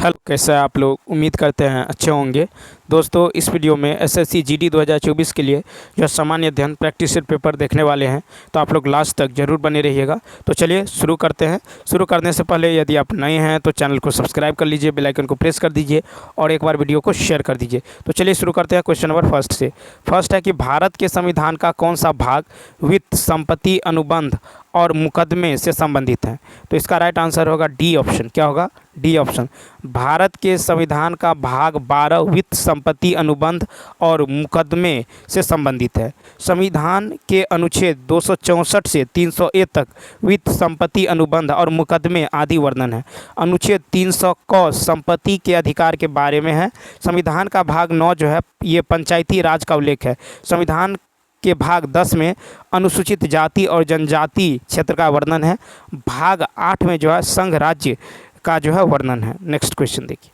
Hello, कैसे हैं आप लोग। उम्मीद करते हैं अच्छे होंगे। दोस्तों, इस वीडियो में एसएससी जीडी 2024 के लिए जो सामान्य अध्ययन प्रैक्टिस सेट पेपर देखने वाले हैं, तो आप लोग लास्ट तक जरूर बने रहिएगा। तो चलिए शुरू करते हैं। शुरू करने से पहले यदि आप नए हैं तो चैनल को सब्सक्राइब कर लीजिए, बेल आइकन को प्रेस कर दीजिए और एक बार वीडियो को शेयर कर दीजिए। तो चलिए शुरू करते हैं क्वेश्चन नंबर फर्स्ट से। फर्स्ट है कि भारत के संविधान का कौन सा भाग वित्त, संपत्ति, अनुबंध और मुकदमे से संबंधित है। तो इसका राइट आंसर होगा डी ऑप्शन। क्या होगा? D option. भारत के संविधान का भाग 12 वित्त, संपत्ति, अनुबंध और मुकदमे से संबंधित है। संविधान के अनुच्छेद 264 से 300 तक वित्त, संपत्ति, अनुबंध और मुकदमे आदि वर्णन है। अनुच्छेद 300 क संपत्ति के अधिकार के बारे में है। संविधान का भाग 9 जो है ये पंचायती राज का उल्लेख है। संविधान के भाग 10 में अनुसूचित जाति और जनजाति क्षेत्र का वर्णन है। भाग 8 में जो है संघ राज्य का जो है वर्णन है। नेक्स्ट क्वेश्चन देखिए।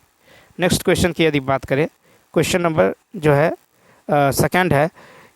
नेक्स्ट क्वेश्चन की यदि बात करें, क्वेश्चन नंबर जो है सेकंड है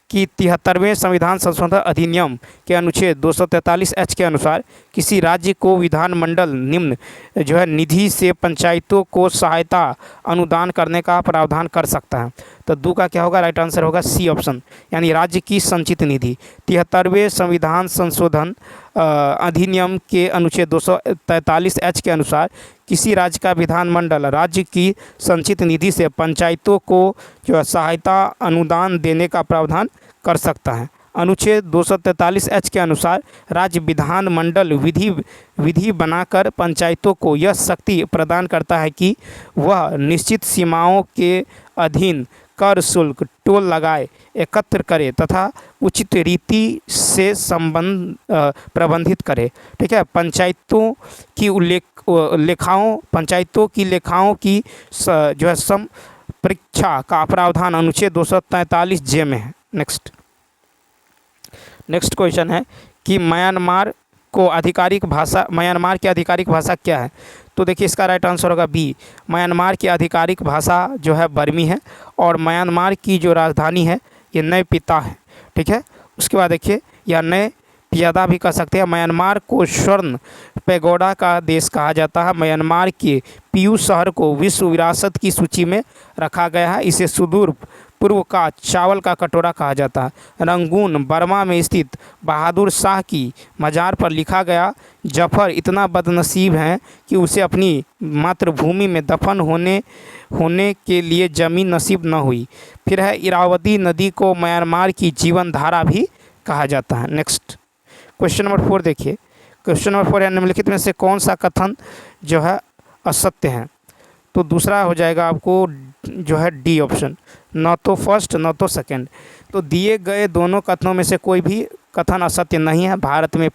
कि 73वें संविधान संशोधन अधिनियम के अनुच्छेद 243H के अनुसार किसी राज्य को विधानमंडल निम्न जो है निधि से पंचायतों को सहायता अनुदान करने का प्रावधान कर सकता है। तो दो का क्या होगा? राइट आंसर होगा सी ऑप्शन, यानी राज्य की संचित निधि। 73वें संविधान संशोधन अधिनियम के अनुच्छेद 243H के अनुसार किसी राज्य का विधानमंडल राज्य की संचित निधि से पंचायतों को जो सहायता अनुदान देने का प्रावधान कर सकता है। अनुच्छेद 243H के अनुसार राज्य विधानमंडल विधि बनाकर पंचायतों को यह शक्ति प्रदान करता है कि वह निश्चित सीमाओं के अधीन कर, शुल्क, टोल लगाए, एकत्र करे तथा उचित रीति से प्रबंधित करे। ठीक है। पंचायतों की लेखाओं की जो है संपरीक्षा का प्रावधान अनुच्छेद 243J में है। नेक्स्ट क्वेश्चन है कि म्यांमार की आधिकारिक भाषा क्या है। तो देखिए इसका राइट आंसर होगा बी। म्यांमार की आधिकारिक भाषा जो है बर्मी है और म्यांमार की जो राजधानी है ये नए पिता है। ठीक है। उसके बाद देखिए यह नए पियादा भी कह सकते हैं। म्यांमार को स्वर्ण पैगोडा का देश कहा जाता है। म्यांमार के पीयू शहर को विश्व विरासत की सूची में रखा गया है। इसे सुदूर पूर्व का चावल का कटोरा कहा जाता है। रंगून बर्मा में स्थित बहादुर शाह की मज़ार पर लिखा गया, जफर इतना बदनसीब है कि उसे अपनी मातृभूमि में दफन होने के लिए ज़मीन नसीब न हुई। फिर है इरावती नदी को म्यांमार की जीवन धारा भी कहा जाता है। नेक्स्ट क्वेश्चन नंबर 4 देखिए। क्वेश्चन नंबर 4 है निम्नलिखित में से कौन सा कथन जो है असत्य है। तो दूसरा हो जाएगा आपको जो है डी ऑप्शन, न तो फर्स्ट न तो सेकंड। तो दिए गए दोनों कथनों में से कोई भी कथन असत्य नहीं है। भारत में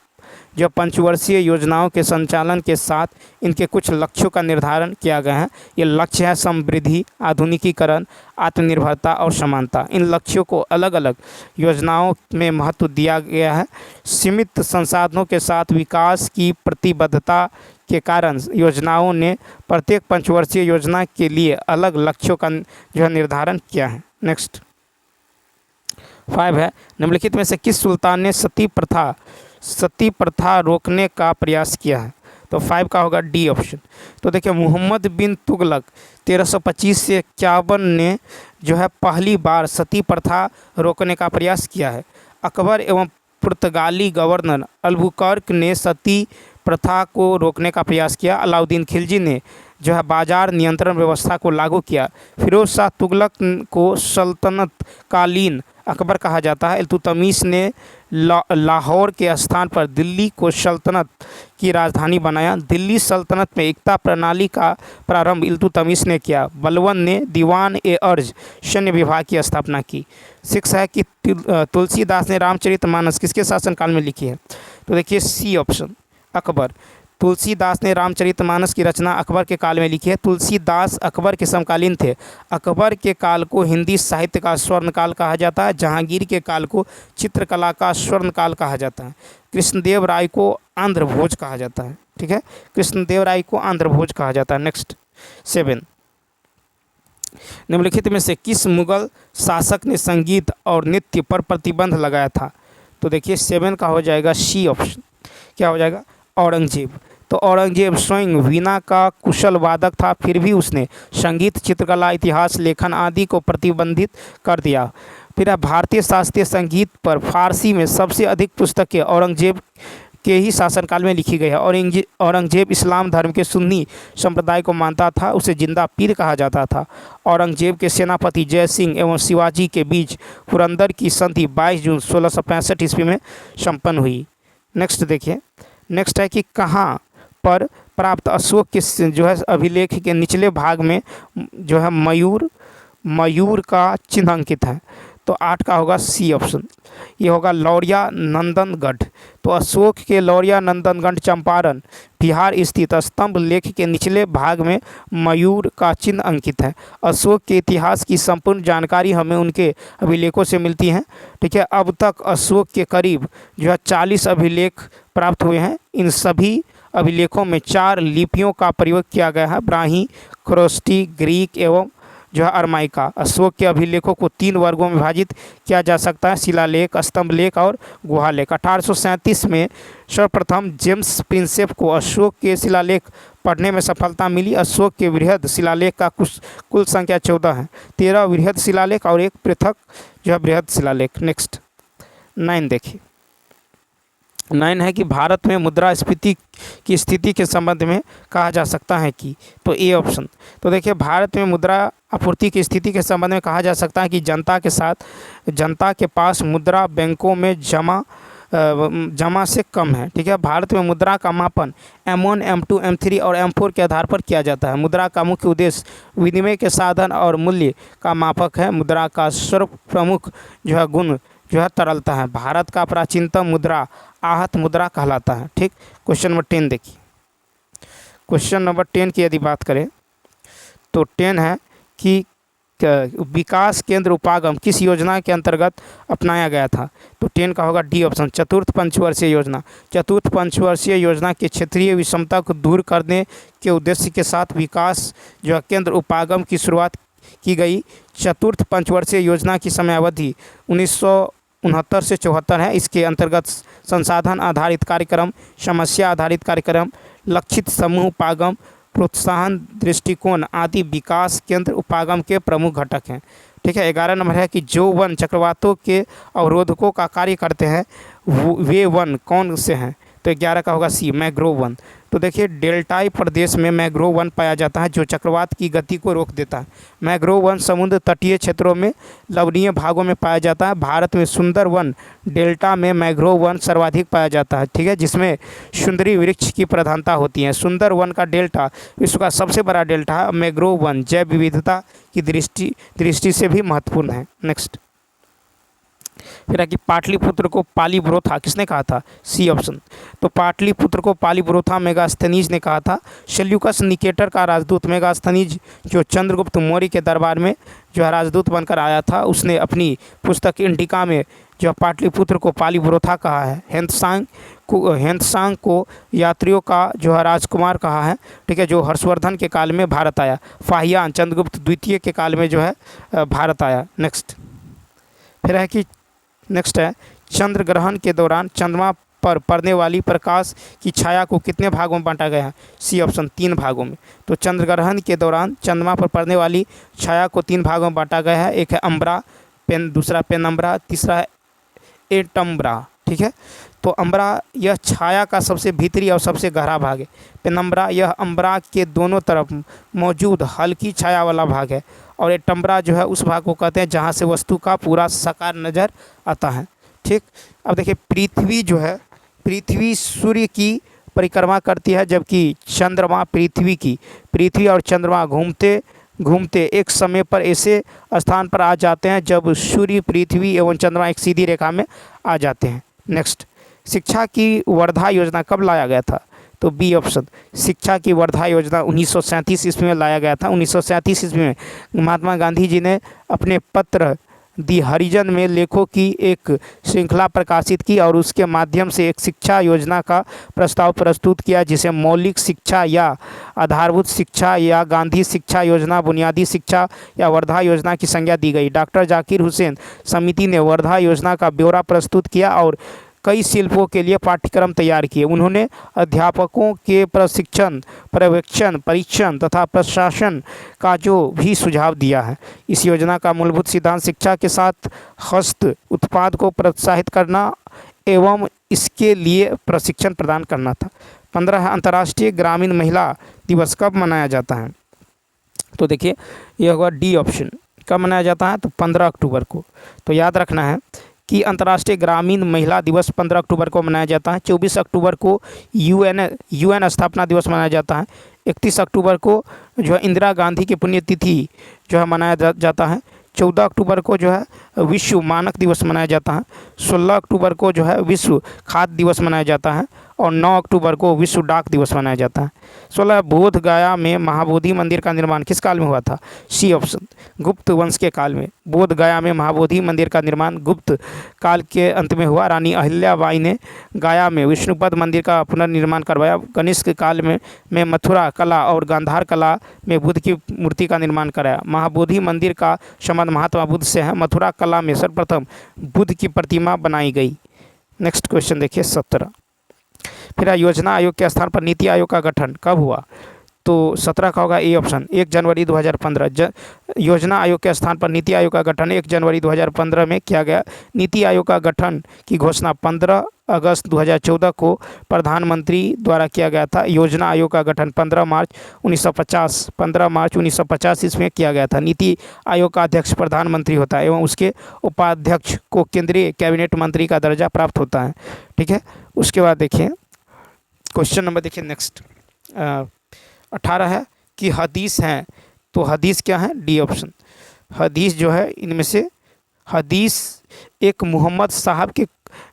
जो पंचवर्षीय योजनाओं के संचालन के साथ इनके कुछ लक्ष्यों का निर्धारण किया गया है। ये लक्ष्य है समृद्धि, आधुनिकीकरण, आत्मनिर्भरता और समानता। इन लक्ष्यों को अलग अलग योजनाओं में महत्व दिया गया है। सीमित संसाधनों के साथ विकास की प्रतिबद्धता के कारण योजनाओं ने प्रत्येक पंचवर्षीय योजना के लिए अलग लक्ष्यों का जो है निर्धारण किया है। नेक्स्ट 5 है निम्नलिखित में से किस सुल्तान ने सती प्रथा रोकने का प्रयास किया है। तो 5 का होगा डी ऑप्शन। तो देखिए मोहम्मद बिन तुगलक 1325 से 51 ने जो है पहली बार सती प्रथा रोकने का प्रयास किया है। अकबर एवं पुर्तगाली गवर्नर अल्बुकर्क ने सती प्रथा को रोकने का प्रयास किया। अलाउद्दीन खिलजी ने जो है बाजार नियंत्रण व्यवस्था को लागू किया। फिरोज शाह तुगलक को सल्तनत कालीन अकबर कहा जाता है। इल्तुतमिश ने लाहौर के स्थान पर दिल्ली को सल्तनत की राजधानी बनाया। दिल्ली सल्तनत में एकता प्रणाली का प्रारंभ इल्तुतमिश ने किया। बलबन ने दीवान-ए-अर्ज सैन्य विभाग की स्थापना की। 6 है कि तुलसीदास ने रामचरितमानस किसके शासनकाल में लिखी है। तो देखिए सी ऑप्शन, अकबर। तुलसीदास ने रामचरितमानस की रचना अकबर के काल में लिखी है। तुलसीदास अकबर के समकालीन थे। अकबर के काल को हिंदी साहित्य का स्वर्णकाल कहा जाता है। जहांगीर के काल को चित्रकला का स्वर्णकाल कहा जाता है। कृष्णदेव राय को आंध्र भोज कहा जाता है। ठीक है, कृष्णदेव राय को आंध्र भोज कहा जाता है। नेक्स्ट 7, निम्नलिखित में से किस मुगल शासक ने संगीत और नृत्य पर प्रतिबंध लगाया था। तो देखिए 7 का हो जाएगा सी ऑप्शन। क्या हो जाएगा? औरंगजेब। तो औरंगजेब स्वयं वीणा का कुशल वादक था, फिर भी उसने संगीत, चित्रकला, इतिहास लेखन आदि को प्रतिबंधित कर दिया। फिर भारतीय शास्त्रीय संगीत पर फारसी में सबसे अधिक पुस्तकें औरंगजेब के ही शासनकाल में लिखी गई है। औरंगजेब इस्लाम धर्म के सुन्नी संप्रदाय को मानता था, उसे जिंदा पीर कहा जाता था। औरंगजेब के सेनापति जय सिंह एवं शिवाजी के बीच पुरंदर की संधि 22 जून 1665 ईस्वी में संपन्न हुई। नेक्स्ट देखिए, नेक्स्ट है कि कहाँ पर प्राप्त अशोक के जो है अभिलेख के निचले भाग में जो है मयूर का चिन्ह अंकित है। तो 8 का होगा सी ऑप्शन, ये होगा लौरिया नंदनगढ़। तो अशोक के लौरिया नंदनगढ़ चंपारण बिहार स्थित स्तंभ लेख के निचले भाग में मयूर का चिन्ह अंकित है। अशोक के इतिहास की संपूर्ण जानकारी हमें उनके अभिलेखों से मिलती है। ठीक है, अब तक अशोक के करीब जो है 40 अभिलेख प्राप्त हुए हैं। इन सभी अभिलेखों में 4 लिपियों का प्रयोग किया गया है, ब्राह्मी, खरोष्टी, ग्रीक एवं जो है अरमाइका। अशोक के अभिलेखों को 3 वर्गों में विभाजित किया जा सकता है, शिलालेख, स्तंभलेख और गुहालेख। 1837 में सर्वप्रथम जेम्स प्रिंसेप को अशोक के शिलालेख पढ़ने में सफलता मिली। अशोक के वृहद शिलालेख का कुल संख्या 14 है, 13 वृहद शिलालेख और एक पृथक जो है बृहद शिलालेख। नेक्स्ट 9 देखिए, 9 है कि भारत में मुद्रास्फीति की स्थिति के संबंध में कहा जा सकता है कि, तो ए ऑप्शन। तो देखिए, भारत में मुद्रा आपूर्ति की स्थिति के संबंध में कहा जा सकता है कि जनता के पास मुद्रा बैंकों में जमा से कम है। ठीक है, भारत में मुद्रा का मापन M1, M2, M3 और M4 के आधार पर किया जाता है। मुद्रा का मुख्य उद्देश्य विनिमय के साधन और मूल्य का मापक है। मुद्रा का सर्वप्रमुख जो है गुण जो है तरलता है। भारत का प्राचीनतम मुद्रा आहत मुद्रा कहलाता है। ठीक, क्वेश्चन नंबर 10 देखिए। क्वेश्चन नंबर 10 की यदि बात करें तो 10 है कि विकास केंद्र उपागम किस योजना के अंतर्गत अपनाया गया था। तो 10 का होगा डी ऑप्शन, चतुर्थ पंचवर्षीय योजना। चतुर्थ पंचवर्षीय योजना के क्षेत्रीय विषमता को दूर करने के उद्देश्य के साथ विकास जो है केंद्र उपागम की शुरुआत की गई। चतुर्थ पंचवर्षीय योजना की समयावधि 1969 से 74 है। इसके अंतर्गत संसाधन आधारित कार्यक्रम, समस्या आधारित कार्यक्रम, लक्षित समूह उपागम, प्रोत्साहन दृष्टिकोण आदि विकास केंद्र उपागम के प्रमुख घटक हैं। ठीक है, 11 नंबर है कि जो वन चक्रवातों के अवरोधकों का कार्य करते हैं वे वन कौन से हैं। तो 11 का होगा सी, मैंग्रोव वन। तो देखिए, डेल्टाई प्रदेश में मैंग्रोव वन पाया जाता है जो चक्रवात की गति को रोक देता है। मैंग्रोव वन समुद्र तटीय क्षेत्रों में लवणीय भागों में पाया जाता है। भारत में सुंदर वन डेल्टा में मैंग्रोव वन सर्वाधिक पाया जाता है। ठीक है, जिसमें सुंदरी वृक्ष की प्रधानता होती है। सुंदर वन का डेल्टा विश्व का सबसे बड़ा डेल्टा है। मैंग्रोव वन जैव विविधता की दृष्टि से भी महत्वपूर्ण है। नेक्स्ट फिर है कि पाटलिपुत्र को पालीब्रोथा किसने कहा था। C option. तो पाटलिपुत्र को पालीब्रोथा मेगास्थनीज ने कहा था। सेल्यूकस निकेटर का राजदूत मेगास्थनीज जो चंद्रगुप्त मौर्य के दरबार में जो है राजदूत बनकर आया था, उसने अपनी पुस्तक इंडिका में जो पाटलिपुत्र को पालीब्रोथा कहा है। हेंत्सांग को यात्रियों का जो है राजकुमार कहा है। ठीक है, जो हर्षवर्धन के काल में भारत आया। फाहियान चंद्रगुप्त द्वितीय के काल में जो है भारत आया। नेक्स्ट फिर है कि नेक्स्ट है चंद्र ग्रहण के दौरान चंद्रमा पर पड़ने वाली प्रकाश की छाया को कितने भागों में बांटा गया है। सी ऑप्शन, 3 भागों में। तो चंद्र ग्रहण के दौरान चंद्रमा पर पड़ने वाली छाया को 3 भागों में बांटा गया है। एक है अम्ब्रा, दूसरा पेनम्ब्रा, तीसरा है एटम्ब्रा। ठीक है, तो अम्ब्रा यह छाया का सबसे भीतरी और सबसे गहरा भाग है। पेनम्ब्रा यह अम्ब्रा के दोनों तरफ मौजूद हल्की छाया वाला भाग है। और एटम्ब्रा जो है उस भाग को कहते हैं जहाँ से वस्तु का पूरा साकार नज़र आता है। ठीक, अब देखिए, पृथ्वी सूर्य की परिक्रमा करती है, जबकि चंद्रमा पृथ्वी और चंद्रमा घूमते एक समय पर ऐसे स्थान पर आ जाते हैं जब सूर्य, पृथ्वी एवं चंद्रमा एक सीधी रेखा में आ जाते हैं। नेक्स्ट, शिक्षा की वर्धा योजना कब लाया गया था। तो बी ऑप्शन, शिक्षा की वर्धा योजना 1937 ईस्वी में लाया गया था। 1937 ईस्वी में महात्मा गांधी जी ने अपने पत्र दी हरिजन में लेखों की एक श्रृंखला प्रकाशित की और उसके माध्यम से एक शिक्षा योजना का प्रस्ताव प्रस्तुत किया, जिसे मौलिक शिक्षा या आधारभूत शिक्षा या गांधी शिक्षा योजना, बुनियादी शिक्षा या वर्धा योजना की संज्ञा दी गई। डॉक्टर जाकिर हुसैन समिति ने वर्धा योजना का ब्यौरा प्रस्तुत किया और कई शिल्पों के लिए पाठ्यक्रम तैयार किए। उन्होंने अध्यापकों के प्रशिक्षण, पर्यवेक्षण, परीक्षण तथा प्रशासन का जो भी सुझाव दिया है। इस योजना का मूलभूत सिद्धांत शिक्षा के साथ हस्त उत्पाद को प्रोत्साहित करना एवं इसके लिए प्रशिक्षण प्रदान करना था। 15 अंतर्राष्ट्रीय ग्रामीण महिला दिवस कब मनाया जाता है? तो देखिए यह होगा डी ऑप्शन। कब मनाया जाता है? तो 15 अक्टूबर को। तो याद रखना है कि अंतर्राष्ट्रीय ग्रामीण महिला दिवस 15 अक्टूबर को मनाया जाता है। 24 अक्टूबर को यूएन स्थापना दिवस मनाया जाता है। 31 अक्टूबर को जो है इंदिरा गांधी की पुण्यतिथि जो है मनाया जाता है। 14 अक्टूबर को जो है विश्व मानक दिवस मनाया जाता है। 16 अक्टूबर को जो है विश्व खाद्य दिवस मनाया जाता है और 9 अक्टूबर को विश्व डाक दिवस मनाया जाता है। 16 बोध गया में महाबोधि मंदिर का निर्माण किस काल में हुआ था? सी ऑप्शन, गुप्त वंश के काल में। बोध गया में महाबोधि मंदिर का निर्माण गुप्त काल के अंत में हुआ। रानी अहिल्याबाई ने गया में विष्णुपद मंदिर का पुनर्निर्माण करवाया। कनिष्क काल में मथुरा कला और गांधार कला में बुद्ध की मूर्ति का निर्माण कराया। महाबोधि मंदिर का संबंध महात्मा बुद्ध से है। मथुरा कला में सर्वप्रथम बुद्ध की प्रतिमा बनाई गई। नेक्स्ट क्वेश्चन देखिए 17। फिर योजना आयोग के स्थान पर नीति आयोग का गठन कब हुआ? तो 17 का होगा ए ऑप्शन, 1 जनवरी 2015। योजना आयोग के स्थान पर नीति आयोग का गठन 1 जनवरी 2015 में किया गया। नीति आयोग का गठन की घोषणा 15 अगस्त 2014 को प्रधानमंत्री द्वारा किया गया था। योजना आयोग का गठन 15 मार्च 1950 ईस्वी में किया गया था। नीति आयोग का अध्यक्ष प्रधानमंत्री होता है एवं उसके उपाध्यक्ष को केंद्रीय कैबिनेट मंत्री का दर्जा प्राप्त होता है। ठीक है, उसके बाद देखिए क्वेश्चन नंबर देखिए नेक्स्ट 18 है कि हदीस हैं। तो हदीस क्या है? D option. हदीस जो है इनमें से हदीस एक मोहम्मद साहब के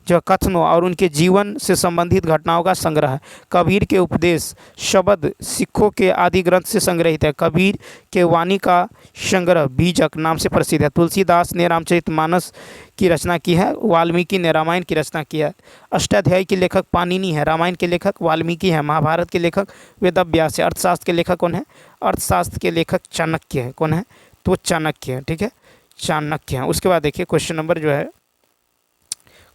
जो कथनों और उनके जीवन से संबंधित घटनाओं का संग्रह है। कबीर के उपदेश शब्द सिखों के आदि ग्रंथ से संग्रहित है। कबीर के वाणी का संग्रह बीजक नाम से प्रसिद्ध है। तुलसीदास ने रामचरितमानस की रचना की है। वाल्मीकि ने रामायण की रचना की है। अष्टाध्यायी के लेखक पाणिनि है। रामायण के लेखक वाल्मीकि है। महाभारत के लेखक वेदव्यास है। अर्थशास्त्र के लेखक कौन है? अर्थशास्त्र के लेखक चाणक्य है। कौन है? तो चाणक्य है। ठीक है, चाणक्य है। उसके बाद देखिए क्वेश्चन नंबर जो है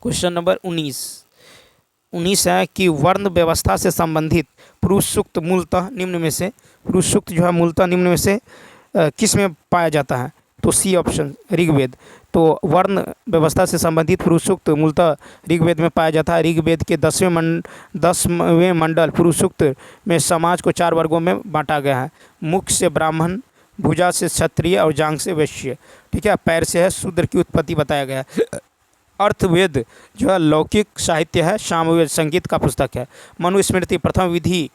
क्वेश्चन नंबर 19 है कि वर्ण व्यवस्था से संबंधित पुरुष सूक्त मूलतः निम्न में से पुरुष सूक्त जो है मूलतः निम्न में से किस में पाया जाता है? तो सी ऑप्शन, ऋग्वेद। तो वर्ण व्यवस्था से संबंधित पुरुष सूक्त मूलतः ऋग्वेद में पाया जाता है। ऋग्वेद के 10वें मंडल पुरुष सूक्त में समाज को 4 वर्गों में बांटा गया है। मुख से ब्राह्मण, भुजा से क्षत्रिय और जांघ से वैश्य। ठीक है, पैर से है शूद्र की उत्पत्ति बताया गया है। अर्थवेद जो है लौकिक साहित्य है। सामवेद संगीत का पुस्तक है। मनुस्मृति प्रथम विधि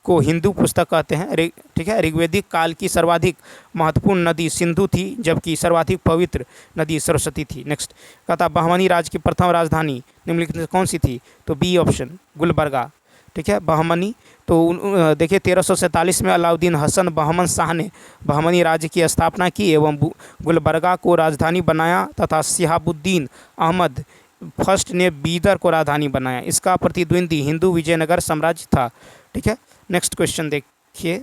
को हिंदू पुस्तक कहते हैं। ठीक है, ऋग्वेदिक काल की सर्वाधिक महत्वपूर्ण नदी सिंधु थी जबकि सर्वाधिक पवित्र नदी सरस्वती थी। नेक्स्ट कहता बहमनी राज्य की प्रथम राजधानी निम्नलिखित में कौन सी थी? तो बी ऑप्शन, गुलबर्गा। ठीक है, बहमनी। तो देखिए 1347 में अलाउद्दीन हसन बहमन शाह ने बहमनी राज्य की स्थापना की एवं गुलबर्गा को राजधानी बनाया तथा शिहाबुद्दीन अहमद फर्स्ट ने बीदर को राजधानी बनाया। इसका प्रतिद्वंदी हिंदू विजयनगर साम्राज्य था। ठीक है, नेक्स्ट क्वेश्चन देखिए।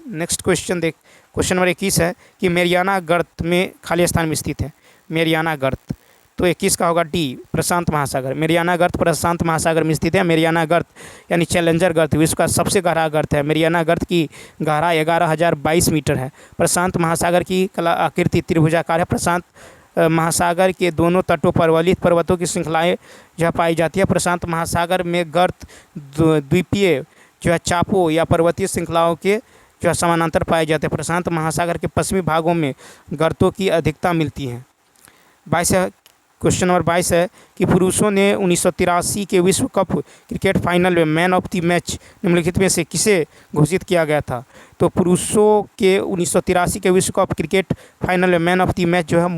क्वेश्चन नंबर 21 है कि मेरियाना गर्त में खाली स्थान में स्थित है। मेरियाना गर्त तो 21 का होगा डी, प्रशांत महासागर। मेरियाना गर्त प्रशांत महासागर में स्थित है। मेरियाना गर्त यानी चैलेंजर गर्त विश्व का सबसे गहरा गर्त है। मेरियाना गर्त की गहराई 11,022 मीटर है। प्रशांत महासागर की कला आकृति त्रिभुजाकार है। प्रशांत महासागर के दोनों तटों पर वलित पर्वतों की श्रृंखलाएं जो पाई जाती है। प्रशांत महासागर में गर्त द्वीपीय जो है चापों या पर्वतीय श्रृंखलाओं के जो है समानांतर पाए जाते हैं। प्रशांत महासागर के पश्चिमी भागों में गर्तों की अधिकता मिलती है। 22 क्वेश्चन नंबर 22 है कि पुरुषों ने 1983 के विश्व कप क्रिकेट फाइनल में मैन ऑफ द मैच निम्नलिखित में से किसे घोषित किया गया था? तो पुरुषों के 1983 के विश्व कप क्रिकेट फाइनल में मैन ऑफ द मैच जो है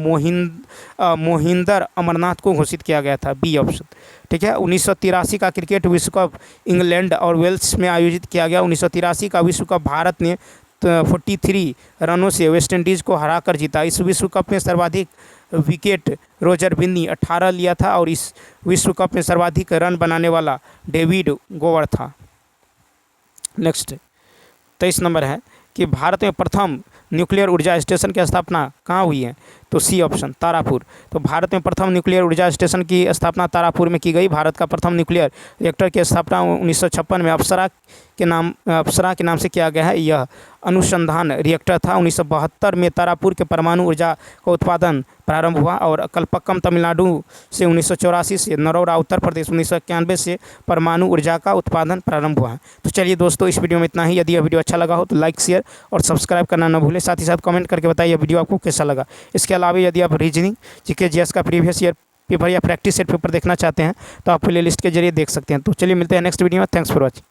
मोहिंदर अमरनाथ को घोषित किया गया था। B option. ठीक है, 1983 का क्रिकेट विश्व कप इंग्लैंड और वेल्स में आयोजित किया गया। 1983 का विश्व कप भारत ने 43 रनों से वेस्ट इंडीज़ को हराकर जीता। इस विश्व कप में सर्वाधिक विकेट रोजर बिन्नी 18 लिया था और इस विश्व कप में सर्वाधिक रन बनाने वाला डेविड गोवर था। नेक्स्ट 23 नंबर है कि भारत में प्रथम न्यूक्लियर ऊर्जा स्टेशन की स्थापना कहाँ हुई है? तो सी ऑप्शन तारापुर। तो भारत में प्रथम न्यूक्लियर ऊर्जा स्टेशन की स्थापना तारापुर में की गई। भारत का प्रथम न्यूक्लियर रिएक्टर की स्थापना 1956 में अप्सरा के नाम से किया गया है। यह अनुसंधान रिएक्टर था। 1972 में तारापुर के परमाणु ऊर्जा का उत्पादन प्रारंभ हुआ और कलपक्कम तमिलनाडु से 1984 से नरोरा उत्तर प्रदेश 1991 से परमाणु ऊर्जा का उत्पादन प्रारंभ हुआ है। तो चलिए दोस्तों, इस वीडियो में इतना ही। यदि यह वीडियो अच्छा लगा हो तो लाइक, शेयर और सब्सक्राइब करना न भूलें। साथ ही साथ कमेंट करके बताइए वीडियो आपको कैसा लगा। इसके अलावा यदि आप रीजनिंग, जीके, जीएस का प्रीवियस ईयर पेपर या प्रैक्टिस सेट पेपर देखना चाहते हैं तो आप प्ले लिस्ट के जरिए देख सकते हैं। तो चलिए मिलते हैं नेक्स्ट वीडियो में। Thanks for watching.